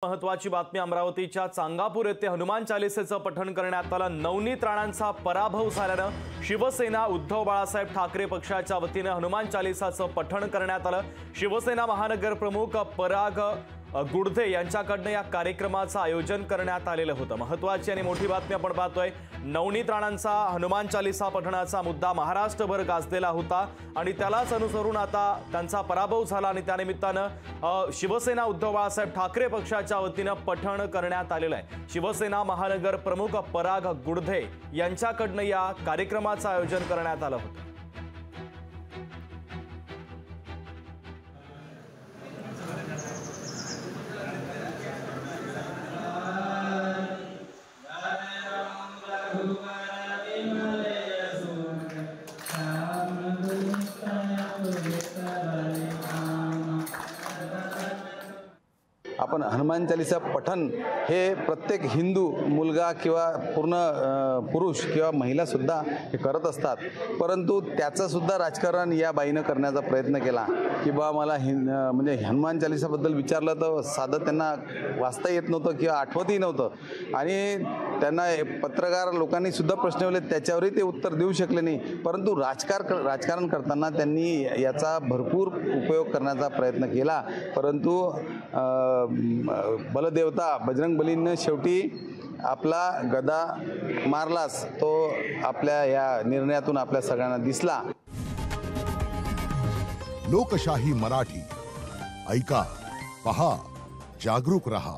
महत्वाची बातमी अमरावतीच्या चांगापूर येथे हनुमान चालीसेचं पठण करण्यात आलं। नवनीत राणांचा पराभव झाल्यानं शिवसेना उद्धव बाळासाहेब ठाकरे पक्षाच्या वतीने हनुमान चालीसाचं पठण करण्यात आलं। शिवसेना महानगर प्रमुख पराग गुडधे यांच्याकडनं या कार्यक्रमाचं आयोजन करण्यात आलेलं होतं। महत्वाची आणि मोठी बातमी आपण पाहतोय। नवनीत राणांचा हनुमान चालीसा पठणाचा मुद्दा महाराष्ट्रभर गाजलेला होता आणि त्यालाच अनुसरून आता त्यांचा पराभव झाला आणि त्यानिमित्तानं शिवसेना उद्धव बाळासाहेब ठाकरे पक्षाच्या वतीने पठण करण्यात आलेलं आहे। शिवसेना महानगर प्रमुख पराग गुडधे यांच्याकडनं या कार्यक्रमाचं आयोजन करण्यात आलं होतं। आपण हनुमान चालीसा पठण हे प्रत्येक हिंदू मुलगा किंवा पूर्ण पुरुष किंवा महिला सुद्धा हे करत असतात, परंतु त्याचं सुद्धा राजकारण या बाईनं करण्याचा प्रयत्न केला की बा मला म्हणजे हनुमान चालीसाबद्दल विचारलं तर साधं त्यांना वाचता येत नव्हतं किंवा आठवतही नव्हतं आणि त्यांना पत्रकार लोकांनी सुद्धा प्रश्न विचारले, त्याच्यावरही ते उत्तर देऊ शकले नाही। परंतु राजकारण करताना त्यांनी याचा भरपूर उपयोग करण्याचा प्रयत्न केला, परंतु बलदेवता बजरंगबलीनं शेवटी आपला गदा मारलाच। तो आपल्या या निर्णयातून आपल्या सगळ्यांना दिसला। लोकशाही मराठी ऐका, पहा, जागरूक रहा।